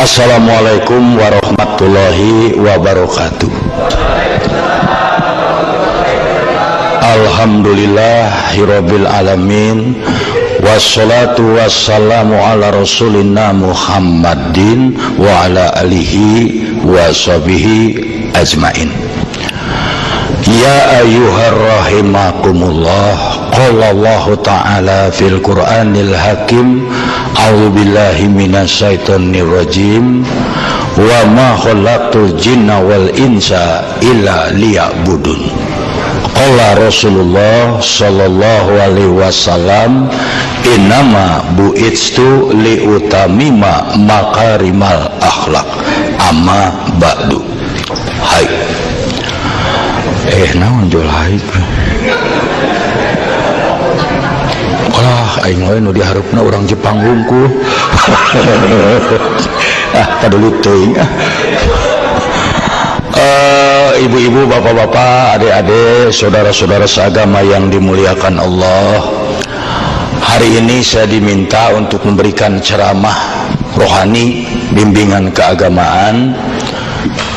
Assalamualaikum warahmatullahi wabarakatuh. Alhamdulillahirabbil alamin. Wassalatu wassalamu ala rasulina Muhammadin wa ala alihi wa sahbihi ajmain. Ya ayyuhar rahimakumullah, qala Allah ta'ala fil Qur'anil Hakim, a'udzu billahi minasyaitonir rajim, wa ma khalaqtul jinna wal insa illa liya'budun. Qala Rasulullah sallallahu alaihi wasallam, innama bu'itstu liutamima makarimal akhlak, amma ba'du. Hai. Naon jol haik. Ulah aing we nu diharupna urang Jepang hungkul. Kadulu teuing. Ibu-ibu, bapak-bapak, adik-adik, saudara-saudara seagama yang dimuliakan Allah. Hari ini saya diminta untuk memberikan ceramah rohani, bimbingan keagamaan.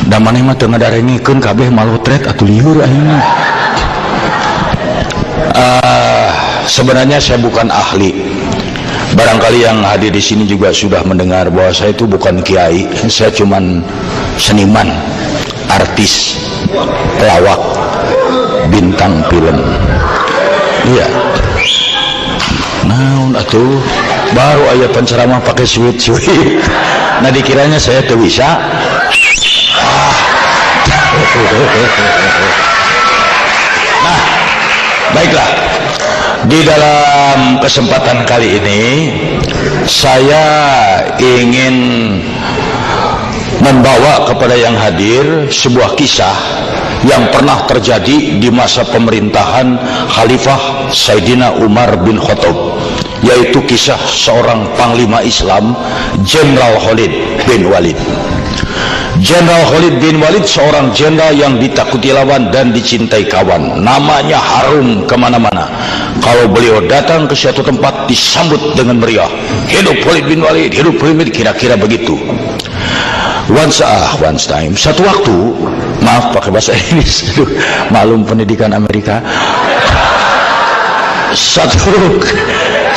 Dan maneh mah teu ngadarengikeun kabeh malotret atuh lieur ayeuna. Sebenarnya saya bukan ahli. Barangkali yang hadir di sini juga sudah mendengar bahwa saya itu bukan kiai. Saya cuman seniman, artis, pelawak, bintang film. Iya. Naon atuh baru aya penceramah pakai sweet. Nah dikiranya saya teu bisa. Nah, baiklah. Di dalam kesempatan kali ini saya ingin membawa kepada yang hadir sebuah kisah yang pernah terjadi di masa pemerintahan Khalifah Sayyidina Umar bin Khattab, yaitu kisah seorang panglima Islam, Jenderal Khalid bin Walid. Jenderal Khalid bin Walid seorang jenderal yang ditakuti lawan dan dicintai kawan. Namanya harum kemana-mana. Kalau beliau datang ke suatu tempat disambut dengan meriah. Hidup Khalid bin Walid, hidup Khalid bin Walid, kira-kira begitu. Once time, satu waktu, maaf pakai bahasa Inggris, malum pendidikan Amerika.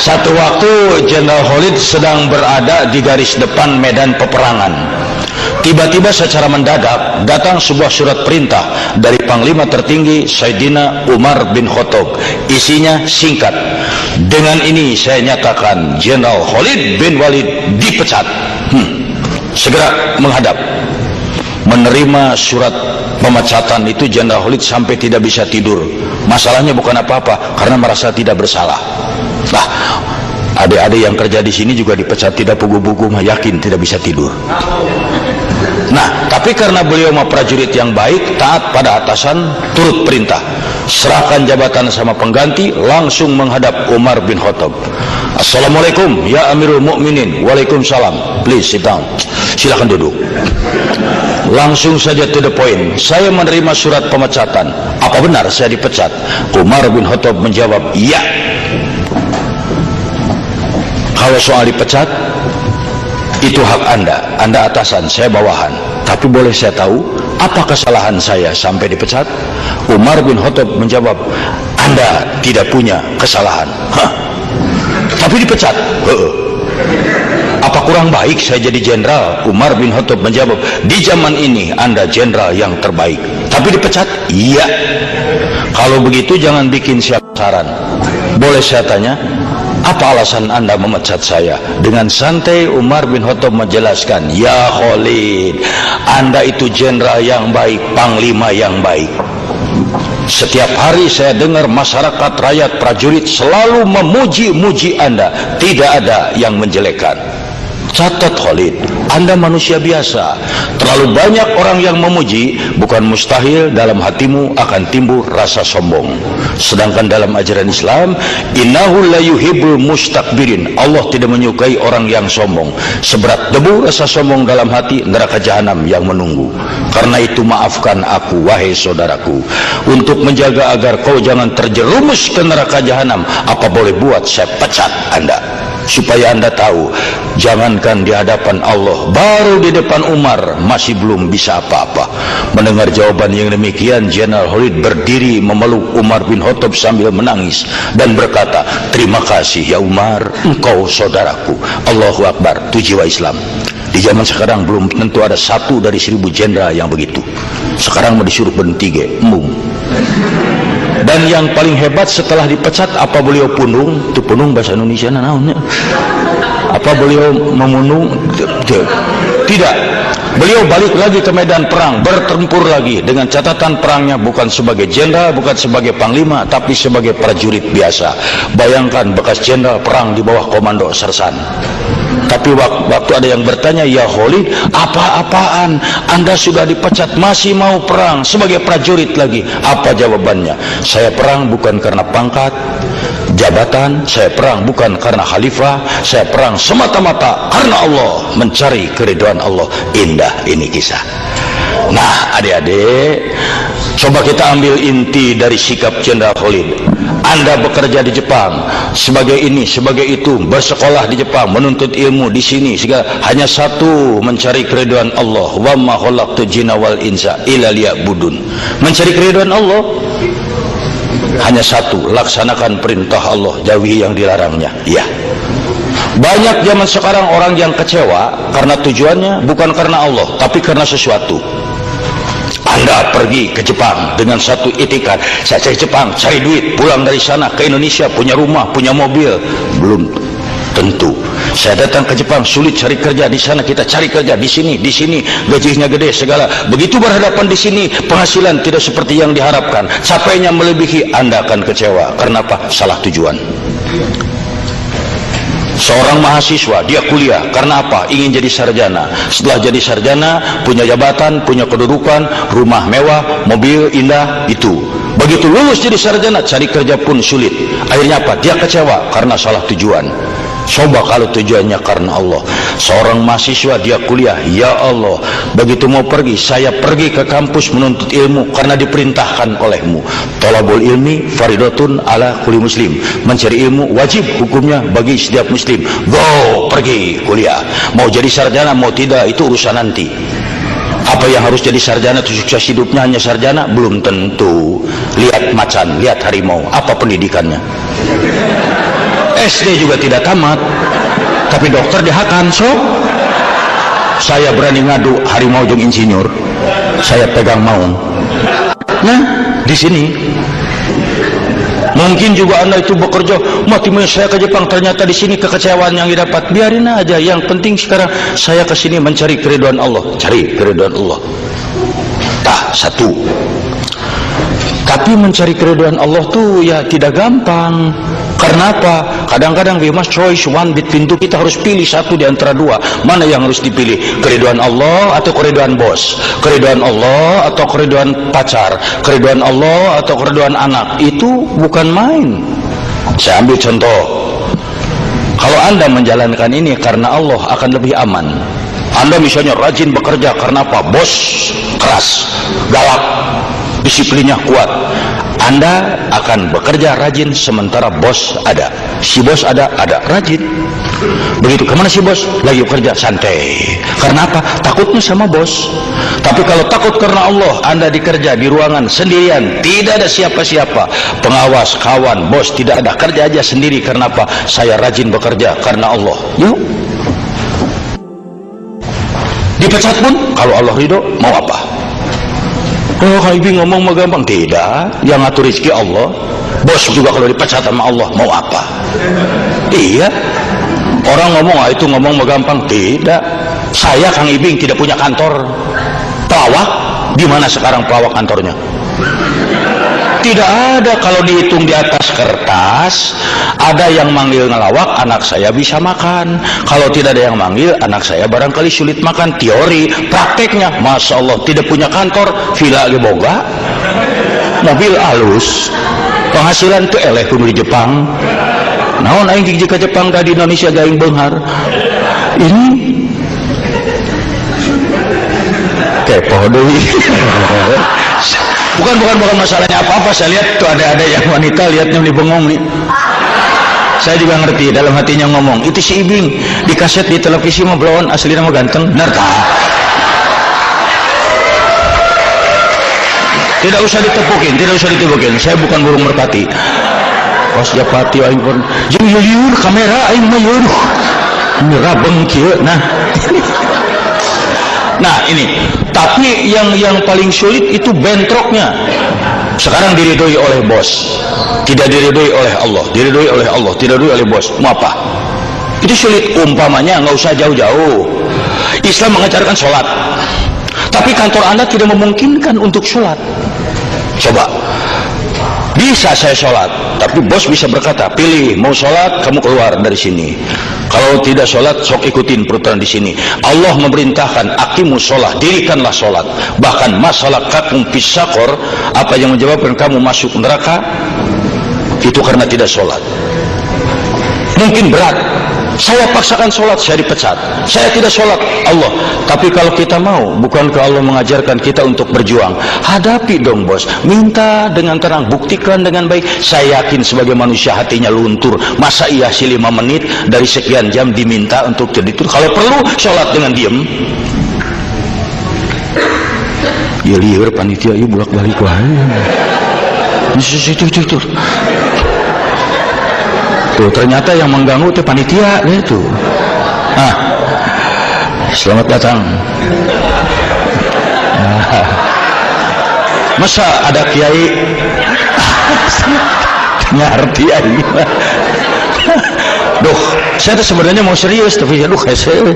Satu waktu Jenderal Khalid sedang berada di garis depan medan peperangan. Tiba-tiba secara mendadak datang sebuah surat perintah dari Panglima tertinggi Sayyidina Umar bin Khattab. Isinya singkat. Dengan ini saya nyatakan Jenderal Khalid bin Walid dipecat. Segera menghadap. Menerima surat pemecatan itu Jenderal Khalid sampai tidak bisa tidur. Masalahnya bukan apa-apa, karena merasa tidak bersalah. Nah, adik-adik yang kerja di sini juga dipecat tidak pugu-pugu, yakin tidak bisa tidur. Nah, tapi karena beliau mah prajurit yang baik, taat pada atasan, turut perintah, serahkan jabatan sama pengganti, langsung menghadap Umar bin Khattab. Assalamualaikum ya Amirul Mukminin. Waalaikumsalam. Please sit down. Silakan duduk. Langsung saja to the point. Saya menerima surat pemecatan. Apa benar saya dipecat? Umar bin Khattab menjawab, iya. Kalau soal dipecat, itu hak Anda atasan, saya bawahan. Tapi boleh saya tahu apa kesalahan saya sampai dipecat? Umar bin Khattab menjawab, Anda tidak punya kesalahan. Tapi dipecat? Apa kurang baik saya jadi jenderal? Umar bin Khattab menjawab, di zaman ini Anda jenderal yang terbaik. Tapi dipecat? Iya. Kalau begitu jangan bikin siap saran. Boleh saya tanya, apa alasan Anda memecat saya? Dengan santai Umar bin Khattab menjelaskan, ya Khalid, Anda itu jenderal yang baik, panglima yang baik. Setiap hari saya dengar masyarakat, rakyat, prajurit selalu memuji-muji Anda, tidak ada yang menjelekkan. Catat Khalid, Anda manusia biasa. Terlalu banyak orang yang memuji, bukan mustahil dalam hatimu akan timbul rasa sombong. Sedangkan dalam ajaran Islam, innahu la yuhibbul mustakbirin. Allah tidak menyukai orang yang sombong. Seberat debu rasa sombong dalam hati, neraka jahanam yang menunggu. Karena itu maafkan aku, wahai saudaraku, untuk menjaga agar kau jangan terjerumus ke neraka jahanam. Apa boleh buat saya pecat Anda? supaya Anda tahu, jangankan di hadapan Allah, baru di depan Umar masih belum bisa apa-apa. Mendengar jawaban yang demikian, Jenderal Khalid berdiri memeluk Umar bin Khattab sambil menangis dan berkata, terima kasih ya Umar, engkau saudaraku. Allahu Akbar. Itu jiwa Islam. Di zaman sekarang belum tentu ada 1 dari 1000 jenderal yang begitu. Sekarang mau disuruh bentige, embung. Dan yang paling hebat setelah dipecat, apa beliau punung? Itu punung bahasa Indonesia naonnya. Apa beliau memunung? Tidak. Beliau balik lagi ke medan perang, bertempur lagi dengan catatan perangnya bukan sebagai jenderal, bukan sebagai panglima, tapi sebagai prajurit biasa. Bayangkan bekas jenderal perang di bawah komando sersan. Tapi waktu ada yang bertanya, ya Khalid, apa-apaan? Anda sudah dipecat, masih mau perang sebagai prajurit lagi? Apa jawabannya? Saya perang bukan karena pangkat, jabatan, saya perang bukan karena khalifah, saya perang semata-mata karena Allah, mencari keridhaan Allah. Indah ini kisah. Nah, adik-adik, coba kita ambil inti dari sikap Jenderal Khalid. Anda bekerja di Jepang sebagai ini, sebagai itu, bersekolah di Jepang, menuntut ilmu di sini, segala hanya satu, mencari keridhaan Allah. Wa ma khalaqtul jinna wal insa illa liya'budun. Mencari keridhaan Allah hanya satu, laksanakan perintah Allah, jauhi yang dilarangnya. Ya. Banyak zaman sekarang orang yang kecewa karena tujuannya bukan karena Allah, tapi karena sesuatu. Anda pergi ke Jepang dengan satu itikat, saya cari Jepang, cari duit, pulang dari sana ke Indonesia, punya rumah, punya mobil. Belum tentu. Saya datang ke Jepang, sulit cari kerja di sana, kita cari kerja di sini, gajinya gede segala. Begitu berhadapan di sini, penghasilan tidak seperti yang diharapkan, capeknya melebihi, Anda akan kecewa. Karena apa? Salah tujuan. Seorang mahasiswa, dia kuliah karena apa? Ingin jadi sarjana. Setelah jadi sarjana, punya jabatan, punya kedudukan, rumah mewah, mobil indah, itu. Begitu lulus jadi sarjana, cari kerja pun sulit. Akhirnya apa? Dia kecewa karena salah tujuan. Coba kalau tujuannya karena Allah. Seorang mahasiswa, dia kuliah, ya Allah, begitu mau pergi, saya pergi ke kampus menuntut ilmu karena diperintahkan olehmu. Thalabul ilmi faridatun ala kulli muslim. Mencari ilmu wajib hukumnya bagi setiap muslim. Go, pergi kuliah. Mau jadi sarjana mau tidak, itu urusan nanti. Apa yang harus jadi sarjana itu sukses hidupnya hanya sarjana? Belum tentu. Lihat macan, lihat harimau, apa pendidikannya? SD juga tidak tamat, tapi dokter dihakan. So, saya berani ngadu harimau jeung insinyur, saya pegang maung. Nah, di sini mungkin juga Anda itu bekerja, mati saya ke Jepang, ternyata di sini kekecewaan yang didapat. Biarin aja, yang penting sekarang saya ke sini mencari keridhaan Allah, cari keridhaan Allah. Tah, satu. Tapi mencari keridhaan Allah tuh ya tidak gampang. Karena apa? Kadang-kadang we must choose one between two. Kita harus pilih satu di antara dua. Mana yang harus dipilih? Keridhaan Allah atau keridhaan bos? Keridhaan Allah atau keridhaan pacar? Keridhaan Allah atau keridhaan anak? Itu bukan main. Saya ambil contoh. Kalau Anda menjalankan ini karena Allah, akan lebih aman. Anda misalnya rajin bekerja karena apa? Bos keras, galak, disiplinnya kuat. Anda akan bekerja rajin sementara bos ada. Si bos ada rajin. Begitu, kemana si bos? Lagi bekerja, santai. Karena apa? Takutnya sama bos. Tapi kalau takut karena Allah, Anda dikerja di ruangan sendirian, tidak ada siapa-siapa, pengawas, kawan, bos tidak ada, kerja aja sendiri. Karena apa? Saya rajin bekerja karena Allah. Yuk. Dipecat pun kalau Allah ridho, mau apa? Oh, Ibi ngomong mah gampang. Tidak, yang ngatur rezeki Allah. Bos juga kalau dipecat sama Allah, mau apa? Iya. Orang ngomong, itu ngomong mah gampang. Tidak. Saya Kang Ibing tidak punya kantor. Pelawak, di mana sekarang pelawak kantornya? Tidak ada. Kalau dihitung di atas kertas, ada yang manggil ngelawak, anak saya bisa makan. Kalau tidak ada yang manggil, anak saya barangkali sulit makan. Teori, prakteknya, Masya Allah, tidak punya kantor, villa lagi boga, mobil halus, penghasilan tuh eleh kudu di Jepang. Naon aing jika Jepang dah di Indonesia gaing beunghar. Ini kepo deui. Bukan masalahnya apa-apa. Saya lihat tuh ada yang wanita, lihatnya di bengong nih. Saya juga ngerti, dalam hatinya ngomong, itu si Ibing di kaset di televisi mah belon, asli nama ganteng, benar tak? Tidak usah ditepukin, tidak usah ditepukin. Saya bukan burung merpati. Pas japati aing pun, yur kamera aing mah yur. Ini rabeng kieu. Nah, ini. Tapi yang paling sulit itu bentroknya. Sekarang diridhoi oleh bos, tidak diridhoi oleh Allah, diridhoi oleh Allah, tidak diridhoi oleh bos. Mau apa? Itu sulit. Umpamanya nggak usah jauh-jauh. Islam mengajarkan sholat, tapi kantor Anda tidak memungkinkan untuk sholat. Coba, bisa saya sholat, tapi bos bisa berkata, pilih mau sholat, kamu keluar dari sini. Kalau tidak sholat, sok ikutin peraturan di sini. Allah memerintahkan, aqimus sholat, dirikanlah sholat. Bahkan masalah kakum pisakor, apa yang menyebabkan kamu masuk neraka, itu karena tidak sholat. Mungkin berat. Saya paksakan sholat, saya dipecat. Saya tidak sholat, Allah. Tapi kalau kita mau, bukankah Allah mengajarkan kita untuk berjuang? Hadapi dong bos, minta dengan tenang, buktikan dengan baik. Saya yakin sebagai manusia hatinya luntur. Masa iya sih 5 menit dari sekian jam diminta untuk jadi tur? Kalau perlu sholat dengan diem. Ya liur panitia, ya bolak balik wae. Itu. Tuh ternyata yang mengganggu itu panitia itu. Selamat datang. Masa ada kiai ngerti aja. Duh, saya tuh sebenarnya mau serius tapi aduh saya.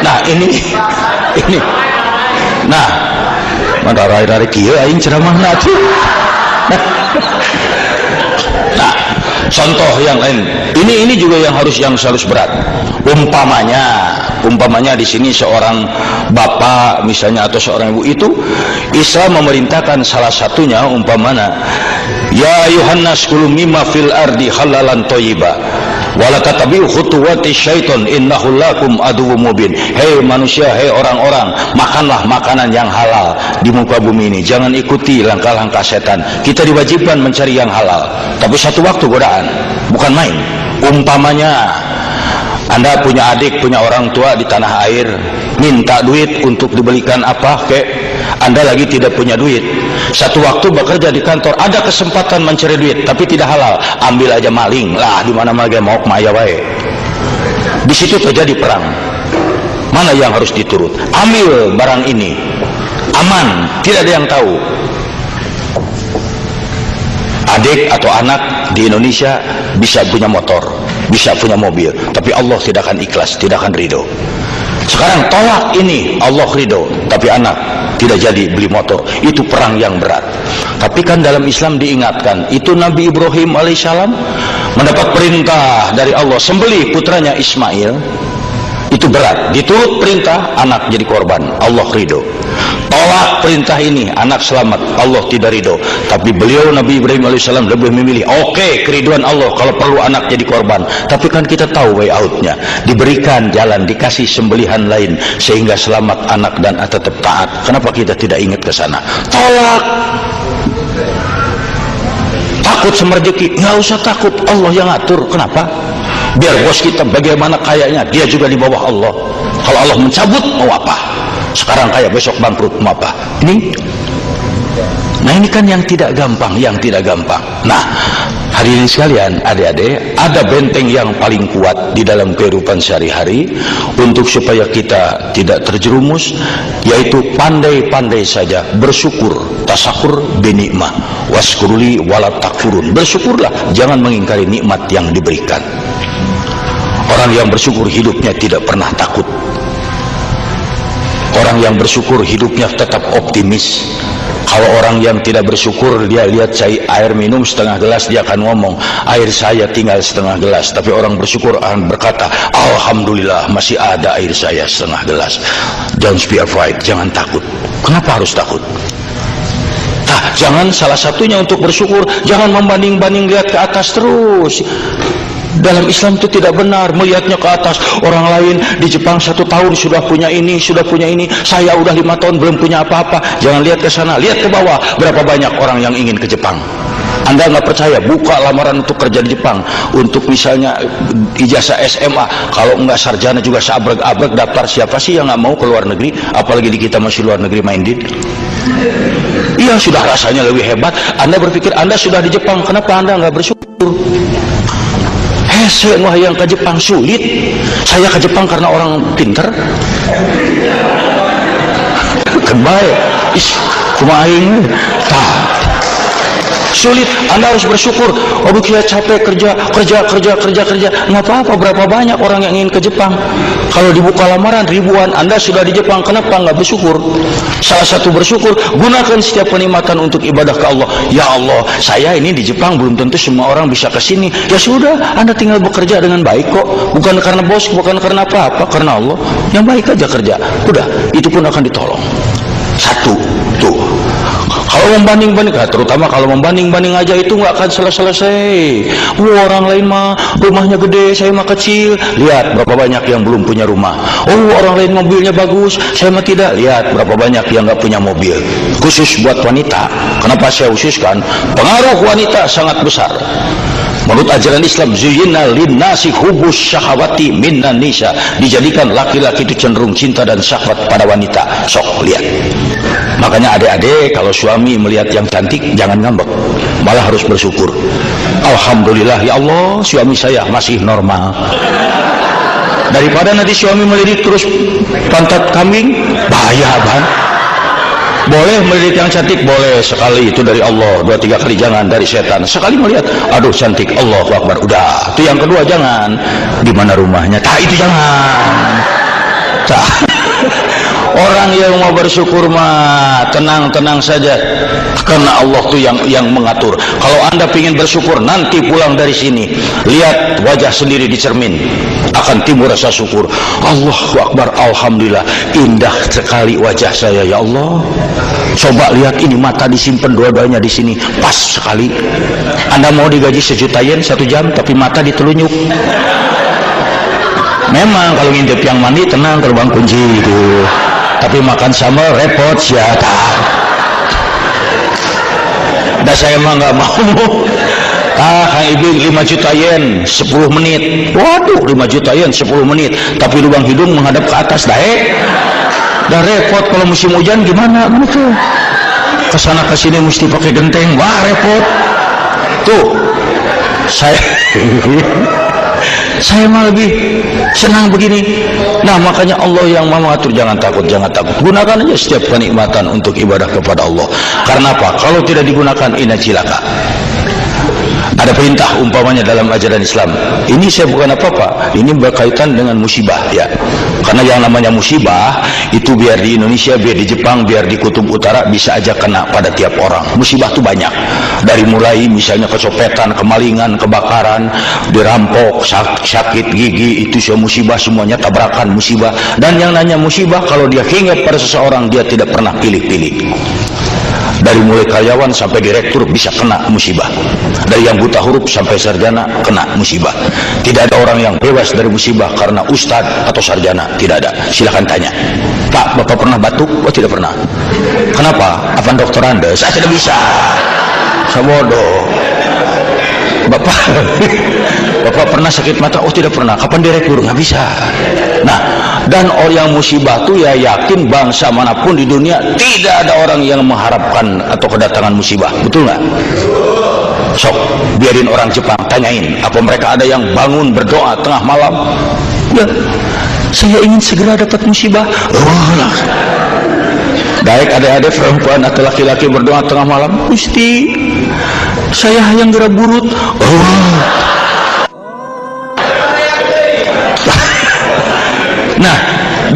Nah, ini. Nah, mana rai-rai kiai aing ceramah nanti. Nah, contoh yang lain. Ini juga yang harus berat. Umpamanya di sini seorang bapak misalnya atau seorang ibu, itu Islam memerintahkan salah satunya umpamanya, ya Yohanes kulu mimma fil ardi halalan thayyiba wala tatabi'u khutuwati syaiton innahu lakum aduwwum mubin. Hei manusia, hei orang-orang, makanlah makanan yang halal di muka bumi ini, jangan ikuti langkah-langkah setan. Kita diwajibkan mencari yang halal, tapi satu waktu godaan, bukan main. Umpamanya Anda punya adik, punya orang tua di tanah air, minta duit untuk dibelikan apa kek, Anda lagi tidak punya duit. Satu waktu bekerja di kantor, ada kesempatan mencari duit tapi tidak halal, ambil aja maling lah, di mana mana mau maya wae. Di situ terjadi perang. Mana yang harus diturut? Ambil barang ini, aman, tidak ada yang tahu. Adik atau anak di Indonesia bisa punya motor, bisa punya mobil, tapi Allah tidak akan ikhlas, tidak akan ridho. Sekarang tolak ini, Allah ridho, tapi anak tidak jadi beli motor. Itu perang yang berat. Tapi kan dalam Islam diingatkan, itu Nabi Ibrahim alaihissalam mendapat perintah dari Allah sembelih putranya Ismail. Itu berat, diturut perintah, anak jadi korban, Allah ridho. Tolak perintah ini, anak selamat, Allah tidak ridho. Tapi beliau Nabi Ibrahim alaihissalam lebih memilih, oke, keriduan Allah kalau perlu anak jadi korban. Tapi kan kita tahu way outnya, diberikan jalan, dikasih sembelihan lain sehingga selamat anak dan tetap taat. Kenapa kita tidak ingat ke sana? Tolak. Takut sama rezeki, nggak usah takut, Allah yang atur. Kenapa? Biar bos kita bagaimana kayaknya, dia juga di bawah Allah. Kalau Allah mencabut, mau apa? Sekarang kaya, besok bangkrut, mau apa? Nah ini kan yang tidak gampang, Nah, hadirin sekalian, adik-adik, ada benteng yang paling kuat di dalam kehidupan sehari-hari untuk supaya kita tidak terjerumus, yaitu pandai-pandai saja bersyukur, tasakur binikmah, waskuruli walat takfurun. Bersyukurlah, jangan mengingkari nikmat yang diberikan. Orang yang bersyukur hidupnya tidak pernah takut. Orang yang bersyukur hidupnya tetap optimis. Kalau orang yang tidak bersyukur, dia lihat air minum setengah gelas, dia akan ngomong, air saya tinggal setengah gelas. Tapi orang bersyukur akan berkata, alhamdulillah masih ada air saya setengah gelas. Don't be afraid, jangan takut. Kenapa harus takut? Jangan, salah satunya untuk bersyukur, jangan membanding-banding, lihat ke atas terus. Dalam Islam itu tidak benar melihatnya ke atas. Orang lain di Jepang 1 tahun sudah punya ini, saya udah 5 tahun belum punya apa-apa. Jangan lihat ke sana, lihat ke bawah. Berapa banyak orang yang ingin ke Jepang? Anda nggak percaya, buka lamaran untuk kerja di Jepang, untuk misalnya ijazah SMA, kalau nggak sarjana juga seabrek-abrek daftar. Siapa sih yang nggak mau ke luar negeri, apalagi di kita masih luar negeri minded. Iya, sudah rasanya lebih hebat. Anda berpikir Anda sudah di Jepang, kenapa Anda nggak bersyukur? Saya yang ke Jepang sulit. Saya ke Jepang karena orang pinter. Kebaik, kumaha aing sulit. Anda harus bersyukur. Oh, kita capek kerja. Nggak apa-apa, berapa banyak orang yang ingin ke Jepang. Kalau dibuka lamaran ribuan, Anda sudah di Jepang, kenapa nggak bersyukur? Salah satu bersyukur, gunakan setiap kenikmatan untuk ibadah ke Allah. Ya Allah, saya ini di Jepang, belum tentu semua orang bisa ke sini. Ya sudah, Anda tinggal bekerja dengan baik kok. Bukan karena bos, bukan karena apa-apa, karena Allah. Yang baik aja kerja. Udah, itu pun akan ditolong. Satu, tuh. Kalau membanding-banding, terutama kalau membanding-banding aja itu nggak akan selesai. Orang lain mah rumahnya gede, saya mah kecil. Lihat berapa banyak yang belum punya rumah. Orang lain mobilnya bagus, saya mah tidak. Lihat berapa banyak yang nggak punya mobil. Khusus buat wanita. Kenapa saya khususkan? Pengaruh wanita sangat besar. Menurut ajaran Islam, zuyyina linnasi hubbus syahawati minan nisa, dijadikan laki-laki itu cenderung cinta dan syahwat pada wanita. Sok lihat. Makanya adik-adik kalau suami melihat yang cantik jangan ngambek, malah harus bersyukur. Alhamdulillah ya Allah, suami saya masih normal. Daripada nanti suami melirik terus pantat kambing, bahaya bang. Boleh melirik yang cantik, boleh sekali, itu dari Allah. 2-3 kali jangan dari setan. Sekali melihat, aduh cantik, Allahu Akbar, udah. Itu yang kedua jangan. Di mana rumahnya? Itu jangan. Orang yang mau bersyukur mah tenang-tenang saja, karena Allah tuh yang mengatur. Kalau Anda ingin bersyukur, nanti pulang dari sini lihat wajah sendiri di cermin, akan timbul rasa syukur. Allahu Akbar, alhamdulillah, indah sekali wajah saya ya Allah. Coba lihat ini, mata disimpan dua-duanya di sini, pas sekali. Anda mau digaji 1 juta yen 1 jam, tapi mata ditelunyuk. Memang kalau ngintip yang mandi tenang, terbang kunci itu. Tapi makan sambal repot siapa? Dah saya mah nggak mau. Kang Ibing 5 juta yen 10 menit. Waduh, 5 juta yen 10 menit. Tapi lubang hidung menghadap ke atas dah. Dah repot kalau musim hujan gimana? Begitu. Kesana kesini mesti pakai genteng. Wah repot. Tuh, saya mah lebih senang begini. Nah makanya Allah yang mengatur. Jangan takut, jangan takut. Gunakan aja setiap kenikmatan untuk ibadah kepada Allah. Karena apa? Kalau tidak digunakan, ina cilaka. Ada perintah umpamanya dalam ajaran Islam. Ini saya bukan apa-apa, ini berkaitan dengan musibah ya. Karena yang namanya musibah itu biar di Indonesia, biar di Jepang, biar di Kutub Utara bisa aja kena pada tiap orang. Musibah itu banyak. Dari mulai misalnya kecopetan, kemalingan, kebakaran, dirampok, sakit gigi, itu semua musibah, semuanya tabrakan musibah. Dan yang nanya musibah, kalau dia hinggap pada seseorang, dia tidak pernah pilih-pilih. Dari mulai karyawan sampai direktur bisa kena musibah. Dari yang buta huruf sampai sarjana kena musibah. Tidak ada orang yang bebas dari musibah karena ustadz atau sarjana. Tidak ada. Silakan tanya. Pak, Bapak pernah batuk? Oh tidak pernah. Kenapa? Apa dokter Anda? Saya tidak bisa. Saya bodoh. Bapak pernah sakit mata? Oh tidak pernah. Kapan direktur? Nggak bisa. Nah, dan orang yang musibah itu ya yakin bangsa manapun di dunia tidak ada orang yang mengharapkan atau kedatangan musibah. Betul nggak? Sok, biarin orang Jepang tanyain, apa mereka ada yang bangun berdoa tengah malam? Ya, saya ingin segera dapat musibah. Baik adik-adik perempuan atau laki-laki berdoa tengah malam, Gusti, saya yang gerak burut. Nah,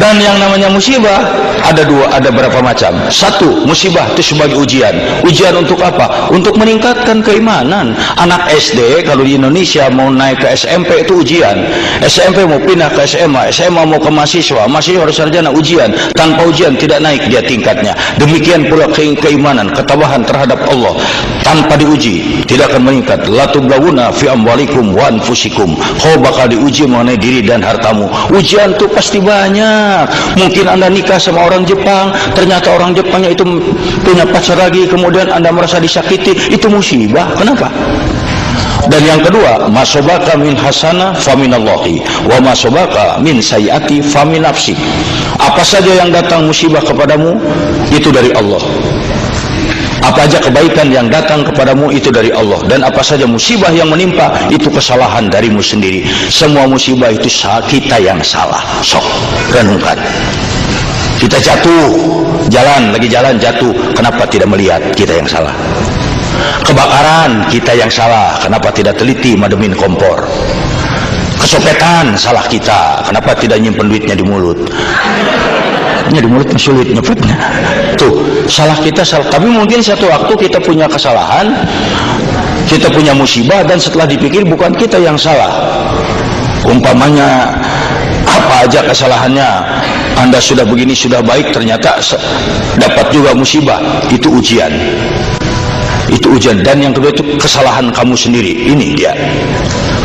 dan yang namanya musibah ada dua, ada berapa macam. Satu, musibah itu sebagai ujian. Ujian untuk apa? Untuk meningkatkan keimanan. Anak SD kalau di Indonesia mau naik ke SMP itu ujian. SMP mau pindah ke SMA, SMA mau ke mahasiswa, mahasiswa harus sarjana, ujian. Tanpa ujian tidak naik dia tingkatnya. Demikian pula keimanan, ketabahan terhadap Allah. Tanpa diuji tidak akan meningkat. La tublawuna fi amwalikum wa anfusikum. Kau bakal diuji mengenai diri dan hartamu. Ujian itu pasti banyak. banyak. Mungkin Anda nikah sama orang Jepang, ternyata orang Jepangnya itu punya pacar lagi, kemudian Anda merasa disakiti, itu musibah. Kenapa? Dan yang kedua, masobaka min hasana faminallahi wa masobaka min sayyati famin nafsi. Apa saja yang datang musibah kepadamu itu dari Allah. Apa aja kebaikan yang datang kepadamu itu dari Allah, dan apa saja musibah yang menimpa itu kesalahan darimu sendiri. Semua musibah itu kita yang salah. Sok renungkan. Kita jatuh, lagi jalan jatuh, kenapa tidak melihat? Kita yang salah. Kebakaran, kita yang salah, kenapa tidak teliti mademin kompor? Kesopetan, salah kita, kenapa tidak nyimpen duitnya di mulut? Di mulut sulit nyepetnya. Tuh, salah kita salah. Tapi mungkin satu waktu kita punya kesalahan, kita punya musibah, dan setelah dipikir bukan kita yang salah. Umpamanya apa aja kesalahannya, Anda sudah begini, sudah baik, ternyata dapat juga musibah. Itu ujian. Itu ujian. Dan yang kedua itu kesalahan kamu sendiri. Ini dia.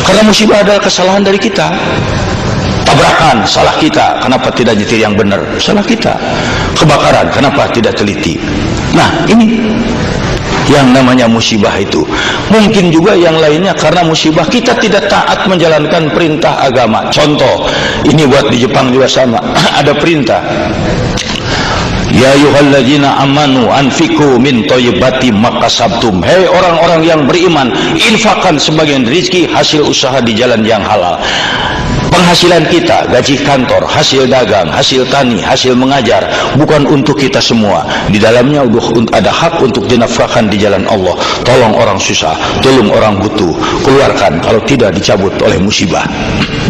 Karena musibah adalah kesalahan dari kita. Tabrakan, salah kita, kenapa tidak nyetir yang benar? Salah kita. Kebakaran, kenapa tidak teliti? Nah, ini yang namanya musibah itu. Mungkin juga yang lainnya karena musibah kita tidak taat menjalankan perintah agama. Contoh, ini buat di Jepang juga sama. Ada perintah, ya ayyuhalladzina amanu anfiqu min thayyibati makasabtum. Hei orang-orang yang beriman, infakkan sebagian rezeki hasil usaha di jalan yang halal. Penghasilan kita, gaji kantor, hasil dagang, hasil tani, hasil mengajar, bukan untuk kita semua. Di dalamnya ada hak untuk dinafkahkan di jalan Allah. Tolong orang susah, tolong orang butuh, keluarkan, kalau tidak dicabut oleh musibah.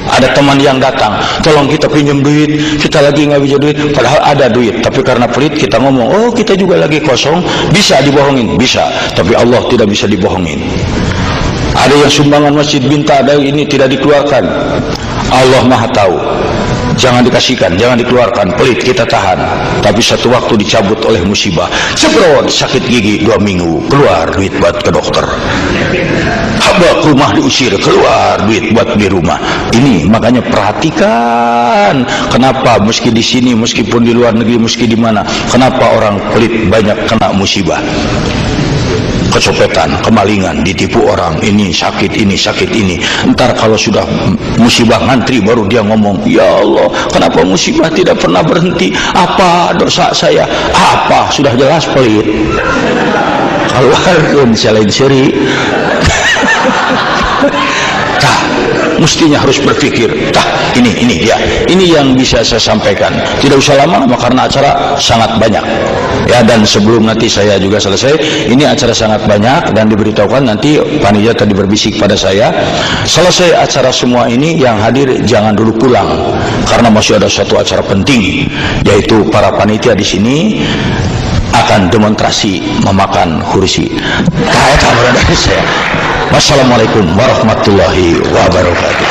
Ada teman yang datang, tolong kita pinjam duit, kita lagi nggak bisa duit, padahal ada duit, tapi karena pelit kita ngomong, oh kita juga lagi kosong. Bisa dibohongin? Bisa, tapi Allah tidak bisa dibohongin. Ada yang sumbangan masjid minta, ada ini tidak dikeluarkan. Allah Maha tahu. Jangan dikasihkan, jangan dikeluarkan, pelit kita tahan. Tapi satu waktu dicabut oleh musibah. Sebrot, sakit gigi 2 minggu, keluar duit buat ke dokter. Habak rumah diusir, keluar duit buat beli rumah. Ini makanya perhatikan. Kenapa meski di sini, meskipun di luar negeri, meski di mana, kenapa orang pelit banyak kena musibah? Kecopetan, kemalingan, ditipu orang, ini sakit ini. Ntar kalau sudah musibah ngantri baru dia ngomong, ya Allah, kenapa musibah tidak pernah berhenti? Apa dosa saya? Apa? Sudah jelas pelit. Keluarkan selain seri. Tah, mestinya harus berpikir. Tah, ini dia. Ini yang bisa saya sampaikan. Tidak usah lama-lama karena acara sangat banyak. Ya, dan sebelum nanti saya juga selesai, ini acara sangat banyak dan diberitahukan nanti panitia tadi berbisik pada saya, selesai acara semua ini yang hadir jangan dulu pulang karena masih ada satu acara penting, yaitu para panitia di sini akan demonstrasi memakan kursi. Wassalamualaikum warahmatullahi wabarakatuh.